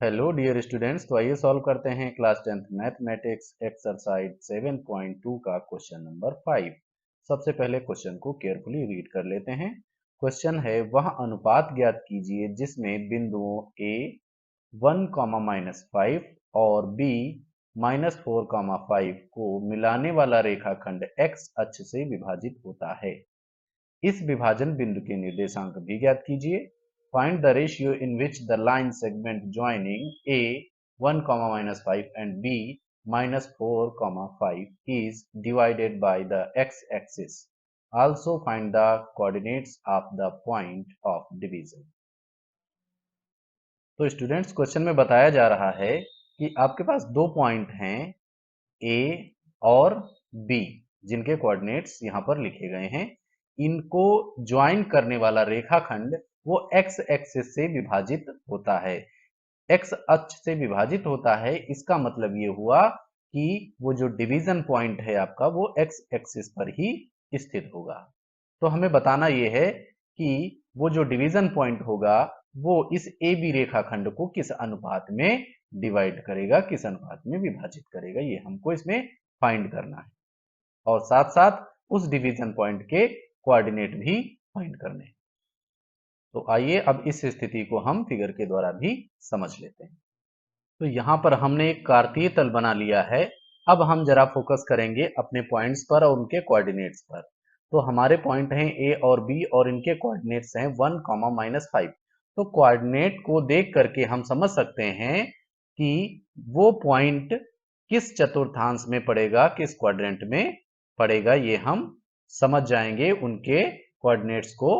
Hello dear students, तो आइए solve करते हैं क्लास 10th मैथमेटिक्स एक्सरसाइज 7.2 का क्वेश्चन नंबर 5। सबसे पहले क्वेश्चन को केयरफुली रीड कर लेते हैं। क्वेश्चन है, वह अनुपात ज्ञात कीजिए जिसमें बिंदुओं ए 1, और बी -4, 5 को मिलाने वाला रेखाखंड एक्स अक्ष से विभाजित होता है। इस विभाजन बिंदु के निर्देशांक भी ज्ञात कीजिए। Find the ratio in which the line segment joining A 1, -5 and b -4, 5 is divided by the x axis. Also find the coordinates of the point of division. तो स्टूडेंट्स, क्वेश्चन में बताया जा रहा है कि आपके पास दो पॉइंट हैं ए और बी, जिनके कोऑर्डिनेट्स यहां पर लिखे गए हैं। इनको ज्वाइन करने वाला रेखाखंड वो एक्स एक्सिस से विभाजित होता है, एक्स अक्ष से विभाजित होता है। इसका मतलब ये हुआ कि वो जो डिवीजन पॉइंट है आपका वो एक्स एक्सिस पर ही स्थित होगा। तो हमें बताना ये है कि वो जो डिवीजन पॉइंट होगा वो इस ए बी रेखाखंड को किस अनुपात में डिवाइड करेगा, किस अनुपात में विभाजित करेगा, ये हमको इसमें फाइंड करना है। और साथ साथ उस डिवीजन पॉइंट के कोऑर्डिनेट भी फाइंड करने हैं। तो आइए अब इस स्थिति को हम फिगर के द्वारा भी समझ लेते हैं। तो यहां पर हमने एक कार्तीय तल बना लिया है। अब हम जरा फोकस करेंगे अपने पॉइंट्स पर और उनके कोऑर्डिनेट्स पर। तो हमारे पॉइंट हैं ए और बी और इनके कोऑर्डिनेट्स हैं 1, -5। तो कोऑर्डिनेट को देख करके हम समझ सकते हैं कि वो पॉइंट किस चतुर्थांश में पड़ेगा, किस क्वाड्रेंट में पड़ेगा। ये हम समझ जाएंगे उनके कोऑर्डिनेट्स को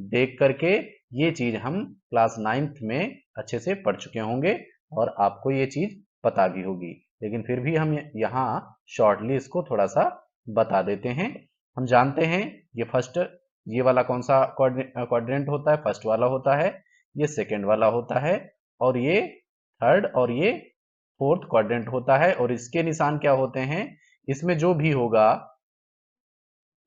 देख करके। ये चीज हम क्लास 9th में अच्छे से पढ़ चुके होंगे और आपको ये चीज पता भी होगी, लेकिन फिर भी हम यहाँ शॉर्टली इसको थोड़ा सा बता देते हैं। हम जानते हैं ये फर्स्ट, ये वाला कौन सा क्वाड्रेंट होता है, फर्स्ट वाला होता है, ये सेकंड वाला होता है, और ये थर्ड और ये फोर्थ क्वाड्रेंट होता है। और इसके निशान क्या होते हैं, इसमें जो भी होगा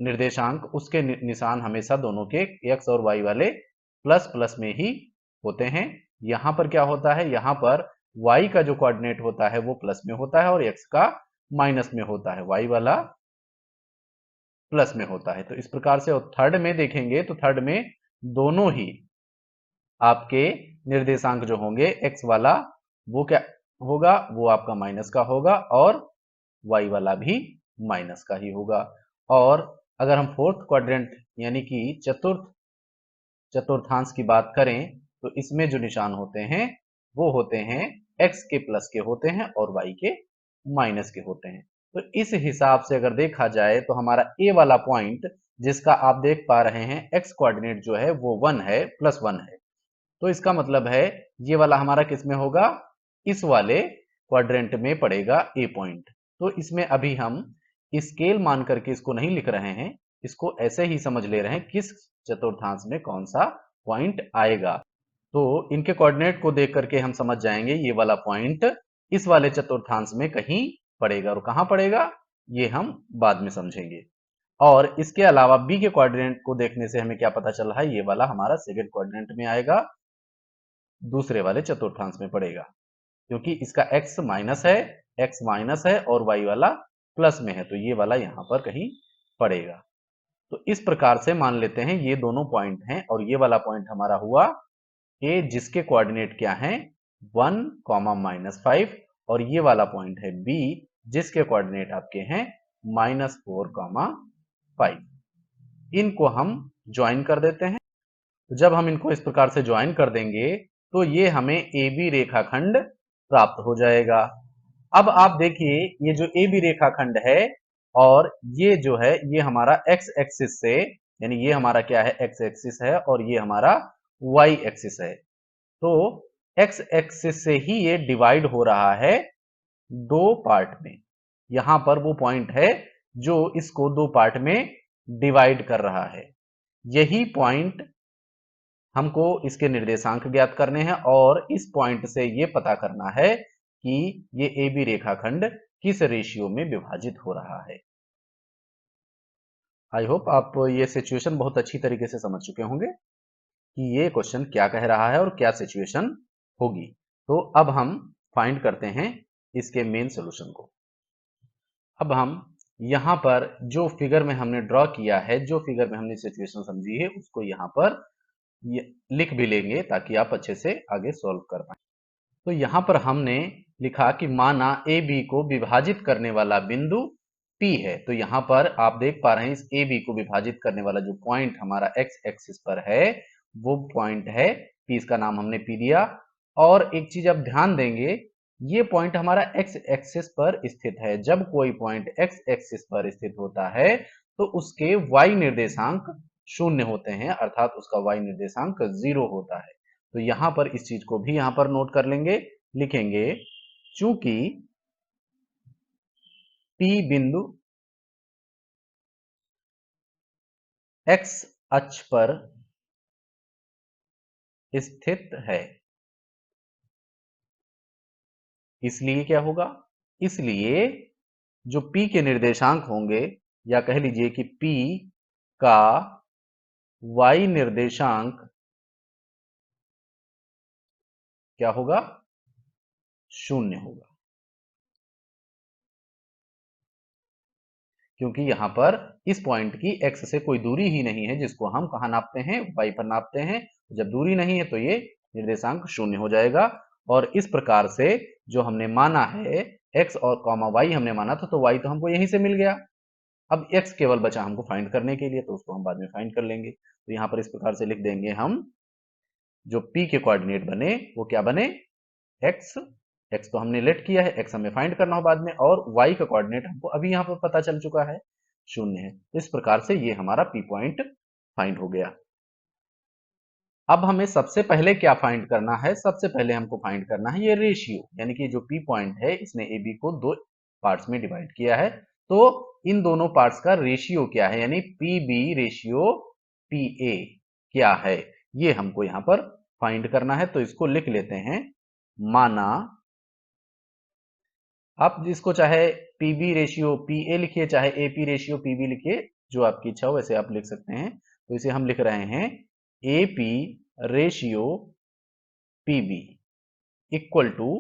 निर्देशांक, उसके निशान हमेशा दोनों के एक्स और वाई वाले प्लस प्लस में ही होते हैं। यहां पर क्या होता है, यहां पर y का जो कोऑर्डिनेट होता है वो प्लस में होता है और x का माइनस में होता है, y वाला प्लस में होता है। तो इस प्रकार से, और थर्ड में देखेंगे तो थर्ड में दोनों ही आपके निर्देशांक जो होंगे, x वाला वो क्या होगा, वो आपका माइनस का होगा और y वाला भी माइनस का ही होगा। और अगर हम फोर्थ क्वाड्रेंट यानी कि चतुर्थांश की बात करें तो इसमें जो निशान होते हैं वो होते हैं x के प्लस के होते हैं और y के माइनस के होते हैं। तो इस हिसाब से अगर देखा जाए तो हमारा a वाला पॉइंट, जिसका आप देख पा रहे हैं x कोऑर्डिनेट जो है वो 1 है, +1 है। तो इसका मतलब है ये वाला हमारा किस में होगा, इस वाले क्वाड्रेंट में पड़ेगा ए पॉइंट। तो इसमें अभी हम स्केल मान करके इसको नहीं लिख रहे हैं, इसको ऐसे ही समझ ले रहे हैं किस चतुर्थांश में कौन सा पॉइंट आएगा। तो इनके कोऑर्डिनेट को देख करके हम समझ जाएंगे ये वाला पॉइंट इस वाले चतुर्थांश में कहीं पड़ेगा, और कहां पड़ेगा ये हम बाद में समझेंगे। और इसके अलावा बी के कोऑर्डिनेट को देखने से हमें क्या पता चल रहा है, ये वाला हमारा सेकंड कोऑर्डिनेट में आएगा, दूसरे वाले चतुर्थांश में पड़ेगा, क्योंकि इसका x माइनस है और y वाला प्लस में है, तो ये वाला यहां पर कहीं पड़ेगा। तो इस प्रकार से मान लेते हैं ये दोनों पॉइंट हैं, और ये वाला पॉइंट हमारा हुआ ए, जिसके कोऑर्डिनेट क्या हैं 1, -5, और ये वाला पॉइंट है बी, जिसके कोऑर्डिनेट आपके हैं -4, 5। इनको हम ज्वाइन कर देते हैं। तो जब हम इनको इस प्रकार से ज्वाइन कर देंगे तो ये हमें ए बी रेखाखंड प्राप्त हो जाएगा। अब आप देखिए ये जो ए बी रेखाखंड है और ये जो है ये हमारा एक्स एक्सिस से, यानी ये हमारा क्या है, एक्स एक्सिस है और ये हमारा वाई एक्सिस है। तो एक्स एक्सिस से ही ये डिवाइड हो रहा है दो पार्ट में। यहां पर वो पॉइंट है जो इसको दो पार्ट में डिवाइड कर रहा है। यही पॉइंट हमको इसके निर्देशांक ज्ञात करने हैं और इस पॉइंट से ये पता करना है कि ये ए बी रेखाखंड किस रेशियो में विभाजित हो रहा है। आई होप आप ये सिचुएशन बहुत अच्छी तरीके से समझ चुके होंगे कि ये क्वेश्चन क्या कह रहा है और क्या सिचुएशन होगी। तो अब हम फाइंड करते हैं इसके मेन सोल्यूशन को। अब हम यहां पर जो फिगर में हमने ड्रॉ किया है, जो फिगर में हमने सिचुएशन समझी है, उसको यहां पर लिख भी लेंगे ताकि आप अच्छे से आगे सॉल्व कर पाए। तो यहां पर हमने लिखा कि माना ए बी को विभाजित करने वाला बिंदु P है। तो यहां पर आप देख पा रहे हैं इस ए बी को विभाजित करने वाला जो पॉइंट हमारा एक्स एक्सिस पर है वो पॉइंट है P, इसका नाम हमने P दिया। और एक चीज आप ध्यान देंगे, ये पॉइंट हमारा एक्स एक्सिस पर स्थित है। जब कोई पॉइंट एक्स एक्सिस पर स्थित होता है तो उसके वाई निर्देशांक शून्य होते हैं, अर्थात उसका वाई निर्देशांक 0 होता है। तो यहां पर इस चीज को भी यहां पर नोट कर लेंगे, लिखेंगे चूंकि P बिंदु x अक्ष पर स्थित है, इसलिए क्या होगा, इसलिए जो P के निर्देशांक होंगे, या कह लीजिए कि P का y निर्देशांक क्या होगा, शून्य होगा। क्योंकि यहां पर इस पॉइंट की x से कोई दूरी ही नहीं है, जिसको हम कहां नापते हैं, y पर नापते हैं। जब दूरी नहीं है तो ये निर्देशांक शून्य हो जाएगा। और इस प्रकार से जो हमने माना है x और y हमने माना था, तो y तो हमको यहीं से मिल गया। अब x केवल बचा हमको फाइंड करने के लिए, तो उसको हम बाद में फाइंड कर लेंगे। तो यहां पर इस प्रकार से लिख देंगे हम, जो p के कोऑर्डिनेट बने वो क्या बने, x। x तो हमने लेट किया है, x हमें फाइंड करना हो बाद में, और y का कोऑर्डिनेट हमको अभी यहां पर पता चल चुका है, शून्य है। इस प्रकार से ये हमारा p पॉइंट फाइंड हो गया। अब हमें सबसे पहले क्या फाइंड करना है, सबसे पहले हमको फाइंड करना है ये रेशियो, यानी कि जो p पॉइंट है इसने ए बी को दो पार्ट्स में डिवाइड किया है, तो इन दोनों पार्ट्स का रेशियो क्या है, यानी P B ratio P A क्या है, ये हमको यहां पर फाइंड करना है। तो इसको लिख लेते हैं, माना आप जिसको चाहे पीबी रेशियो पी ए लिखिए, चाहे एपी रेशियो पीबी लिखिए, जो आपकी इच्छा हो वैसे आप लिख सकते हैं। तो इसे हम लिख रहे हैं AP ratio PB equal to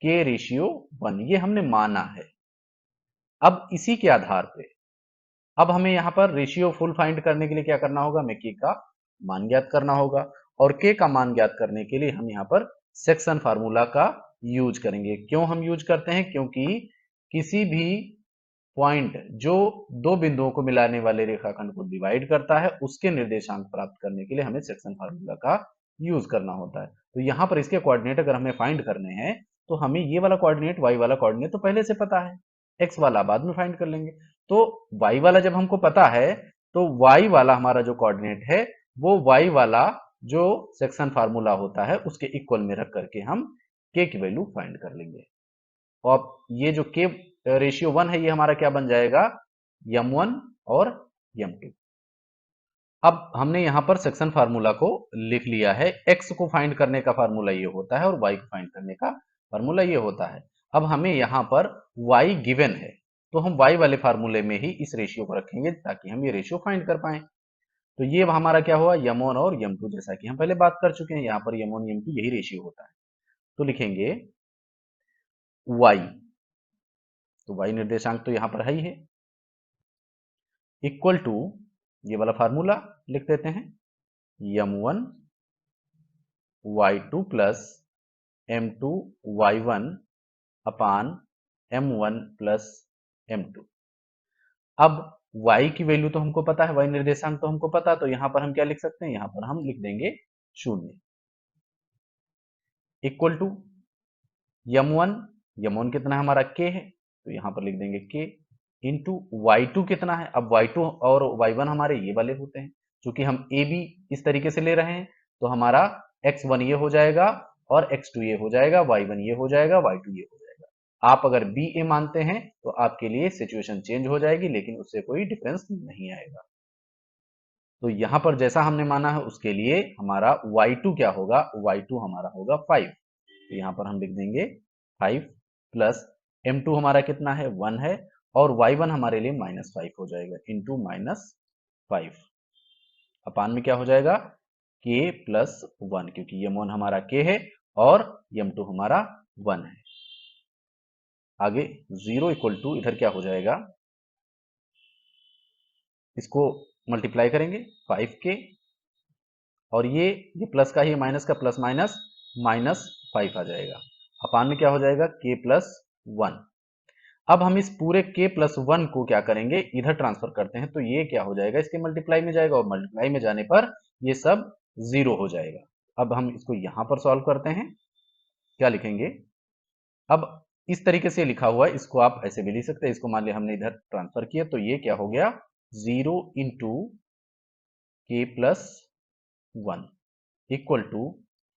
k ratio 1, ये हमने माना है। अब इसी के आधार पे अब हमें यहां पर रेशियो फुल फाइंड करने के लिए क्या करना होगा, हमें के का मान ज्ञात करना होगा। और के का मान ज्ञात करने के लिए हम यहां पर सेक्शन फार्मूला का यूज करेंगे। क्यों हम यूज करते हैं, क्योंकि किसी भी पॉइंट जो दो बिंदुओं को मिलाने वाले रेखाखंड को डिवाइड करता है, उसके निर्देशांक प्राप्त करने के लिए हमें सेक्शन फार्मूला का यूज करना होता है। तो यहां पर इसके कोऑर्डिनेट अगर हमें फाइंड करने हैं, तो हमें ये वाला कोऑर्डिनेट, वाई वाला कोऑर्डिनेट तो पहले से पता है, एक्स वाला बाद में फाइंड कर लेंगे। तो वाई वाला जब हमको पता है, तो वाई वाला हमारा जो कोऑर्डिनेट है वो वाई वाला जो सेक्शन फार्मूला होता है उसके इक्वल में रख करके हम के की वैल्यू फाइंड कर लेंगे। और ये जो के रेशियो 1 है, ये हमारा क्या बन जाएगा, m1 और m2। अब हमने यहां पर सेक्शन फार्मूला को लिख लिया है। x को फाइंड करने का फार्मूला ये होता है और y को फाइंड करने का फार्मूला ये होता है। अब हमें यहां पर y गिवन है, तो हम y वाले फार्मूले में ही इस रेशियो को रखेंगे ताकि हम ये रेशियो फाइंड कर पाए। तो ये हमारा क्या हुआ, m1 और m2, जैसा कि हम पहले बात कर चुके हैं। यहाँ पर m1 m2 यही रेशियो होता है। तो लिखेंगे y, तो y निर्देशांक तो यहाँ पर है ही है, इक्वल टू ये वाला फार्मूला लिख देते हैं, m1 y2 plus m2 y1 अपान m1 प्लस m2। अब y की वैल्यू तो हमको पता है, y निर्देशांक तो हमको पता, तो यहां पर हम क्या लिख सकते हैं, यहां पर हम लिख देंगे 0, इक्वल टू m1, m1 कितना है हमारा k है, तो यहां पर लिख देंगे k, इंटू y2 कितना है, अब y2 और y1 हमारे ये वाले होते हैं, क्योंकि हम a b इस तरीके से ले रहे हैं, तो हमारा x1 ये हो जाएगा और x2 ये हो जाएगा, y1 ये हो जाएगा, y2 ये हो जाएगा। आप अगर b a मानते हैं तो आपके लिए सिचुएशन चेंज हो जाएगी, लेकिन उससे कोई डिफरेंस नहीं आएगा। तो यहां पर जैसा हमने माना है उसके लिए हमारा y2 क्या होगा, y2 हमारा होगा 5। तो यहां पर हम लिख देंगे 5 प्लस m2 हमारा कितना है, 1 है, और y1 हमारे लिए -5 हो जाएगा, इंटू -5 अपान में क्या हो जाएगा, k प्लस 1, क्योंकि m1 हमारा k है और m2 हमारा 1 है। आगे 0 इक्वल टू इधर क्या हो जाएगा, इसको मल्टीप्लाई करेंगे 5k, और ये प्लस का ही माइनस का प्लस माइनस माइनस 5 आ जाएगा। अपान में क्या हो जाएगा k प्लस 1। अब हम इस पूरे k प्लस 1 को क्या करेंगे, इधर ट्रांसफर करते हैं, तो ये क्या हो जाएगा, इसके मल्टीप्लाई में जाएगा और मल्टीप्लाई में जाने पर ये सब 0 हो जाएगा। अब हम इसको यहां पर सॉल्व करते हैं, क्या लिखेंगे, अब इस तरीके से लिखा हुआ है, इसको आप ऐसे भी लिख सकते हैं। इसको मान लिया हमने इधर ट्रांसफर किया, तो ये क्या हो गया, 0 into k plus 1 equal to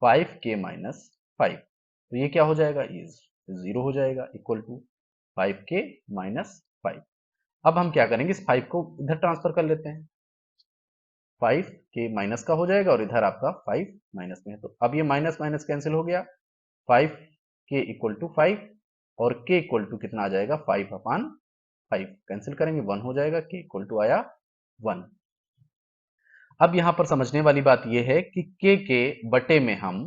5k minus 5। तो ये क्या हो जाएगा, ये 0 हो जाएगा, इक्वल टू 5k माइनस 5। अब हम क्या करेंगे, इस 5 को इधर ट्रांसफर कर लेते हैं, 5k माइनस का हो जाएगा और इधर आपका 5 माइनस में है, तो अब ये माइनस माइनस कैंसिल हो गया, 5k इक्वल टू 5 और k इक्वल टू कितना आ जाएगा, 5 अपान 5 कैंसिल करेंगे 1 हो जाएगा, k इक्वल टू आया 1। अब यहां पर समझने वाली बात यह है कि k के बटे में हम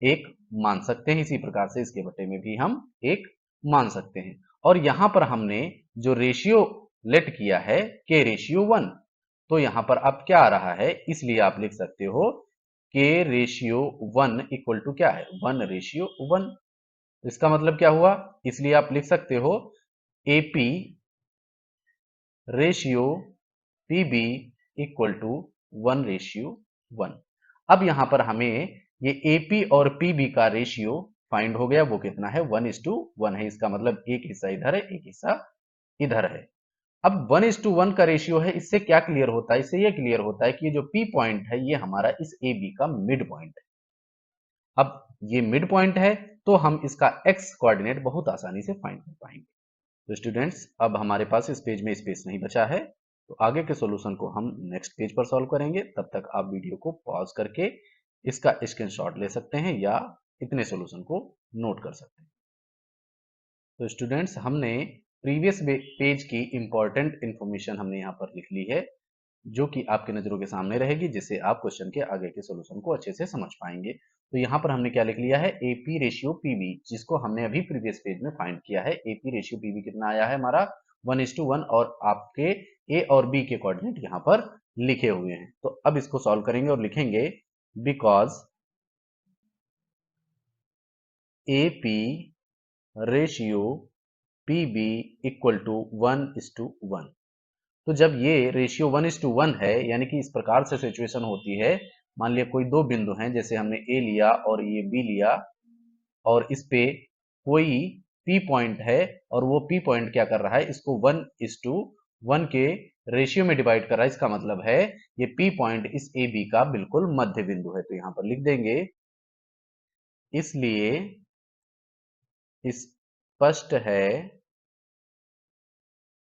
एक मान सकते हैं, इसी प्रकार से इसके बटे में भी हम एक मान सकते हैं। और यहां पर हमने जो रेशियो लेट किया है k रेशियो 1, तो यहां पर अब क्या आ रहा है, इसलिए आप लिख सकते हो k रेशियो 1 इक्वल टू क्या है, 1 रेशियो 1। इसका मतलब क्या हुआ, इसलिए आप लिख सकते हो AP ratio PB equal to 1 ratio 1। अब यहां पर हमें ये AP और PB का रेशियो फाइंड हो गया, वो कितना है, 1:1 है। इसका मतलब एक हिस्सा इधर है, एक हिस्सा इधर है। अब 1:1 का रेशियो है, इससे क्या क्लियर होता है, इससे ये क्लियर होता है कि ये जो P पॉइंट है ये हमारा इस AB का मिड पॉइंट है। अब ये मिड पॉइंट है तो हम इसका x कोऑर्डिनेट बहुत आसानी से फाइंड कर पाएंगे। तो स्टूडेंट्स, अब हमारे पास इस पेज में स्पेस नहीं बचा है, तो आगे के सॉल्यूशन को हम नेक्स्ट पेज पर सॉल्व करेंगे। तब तक आप वीडियो को पॉज करके इसका स्क्रीनशॉट ले सकते हैं या इतने सॉल्यूशन को नोट कर सकते हैं। तो स्टूडेंट्स, हमने प्रीवियस पेज की इंपॉर्टेंट इंफॉर्मेशन हमने यहाँ पर लिख ली है, जो कि आपके नजरों के सामने रहेगी, जिससे आप क्वेश्चन के आगे के सॉल्यूशन को अच्छे से समझ पाएंगे। तो यहाँ पर हमने क्या लिख लिया है, एपी रेशियो पीबी, जिसको हमने अभी प्रीवियस पेज में फाइंड किया है। एपी रेशियो पीबी कितना आया है हमारा, 1:1, और आपके ए और बी के कोऑर्डिनेट यहाँ पर लिखे हुए हैं। तो अब इसको सॉल्व करेंगे और लिखेंगे because AP ratio PB equal to 1:1। तो जब ये रेशियो 1:1 है, यानी कि इस प्रकार से सिचुएशन होती है, मान लिया कोई दो बिंदु हैं, जैसे हमने ए लिया और ये बी लिया, और इस पे कोई पी पॉइंट है और वो पी पॉइंट क्या कर रहा है, इसको 1:1 के रेशियो में डिवाइड कर रहा है। इसका मतलब है ये पी पॉइंट इस ए बी का बिल्कुल मध्य बिंदु है। तो यहां पर लिख देंगे, इसलिए स्पष्ट है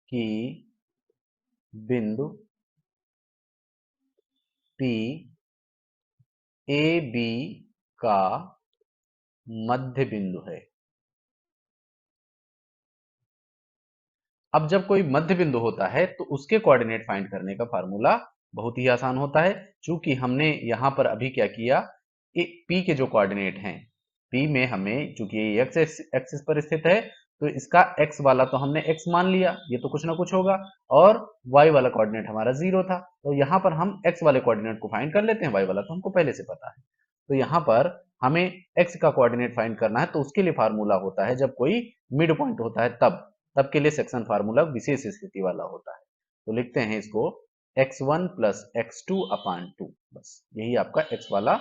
कि बिंदु पी ए बी का मध्य बिंदु है। अब जब कोई मध्य बिंदु होता है तो उसके कोऑर्डिनेट फाइंड करने का फार्मूला बहुत ही आसान होता है। चूंकि हमने यहां पर अभी क्या किया, पी के जो कोऑर्डिनेट हैं, पी में हमें चूंकि ये एक्स एक्सिस पर स्थित है, तो इसका एक्स वाला तो हमने एक्स मान लिया, ये तो कुछ ना कुछ होगा, और वाई वाला कोऑर्डिनेट हमारा 0 था, तो यहां पर हम एक्स वाले कोऑर्डिनेट को फाइंड कर लेते हैं, वाई वाला तो हमको पहले से पता है। तो यहां पर हमें एक्स का कोऑर्डिनेट फाइंड करना है, तो उसके लिए फार्मूला होता है, जब कोई मिड पॉइंट होता है तब तब के लिए सेक्शन फार्मूला विशेष स्थिति वाला होता है। तो लिखते हैं इसको x1 प्लस x2 अपान 2, बस यही आपका x वाला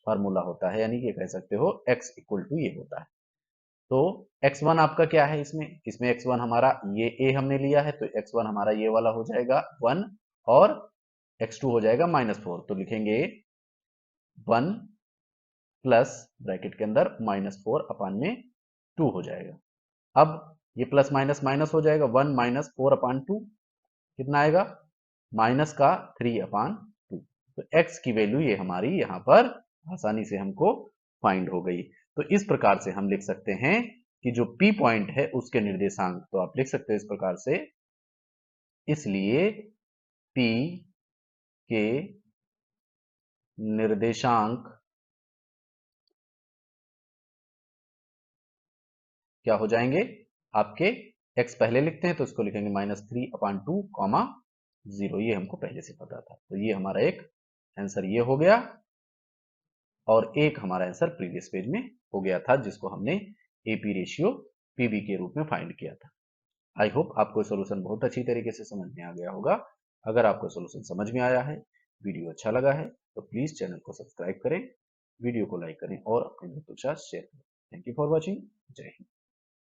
फार्मूला होता है, यानी कि कह सकते हो x इक्वल टू ये होता है। तो x1 आपका क्या है, इसमें इसमें x1 हमारा ये a हमने लिया है, तो x1 हमारा ये वाला हो जाएगा 1, और x2 हो जाएगा -4। तो लिखेंगे 1 प्लस ब्रैकेट के अंदर -4 अपान में 2 हो जाएगा। अब ये प्लस माइनस माइनस हो जाएगा, 1 माइनस 4 अपान 2 कितना आएगा, माइनस का 3 अपान 2। तो x की वैल्यू ये हमारी यहाँ पर आसानी से हमको फाइंड हो गई। तो इस प्रकार से हम लिख सकते हैं कि जो P पॉइंट है उसके निर्देशांक, तो आप लिख सकते हो इस प्रकार से, इसलिए P के निर्देशांक क्या हो जाएंगे आपके, x पहले लिखते हैं तो इसको लिखेंगे -3/2 कॉमा 0, ये हमको पहले से पता था। तो ये हमारा एक आंसर ये हो गया, और एक हमारा आंसर प्रीवियस पेज में हो गया था जिसको हमने एपी रेशियो पीबी के रूप में फाइंड किया था। आई होप आपको सॉल्यूशन बहुत अच्छी तरीके से समझ में आ गया होगा। अगर आपको सॉल्यूशन समझ में आया है, वीडियो अच्छा लगा है, तो प्लीज चैनल को सब्सक्राइब करें, वीडियो को लाइक करें और अपने दोस्तों के साथ शेयर करें। Thank you for watching. जय हिंद।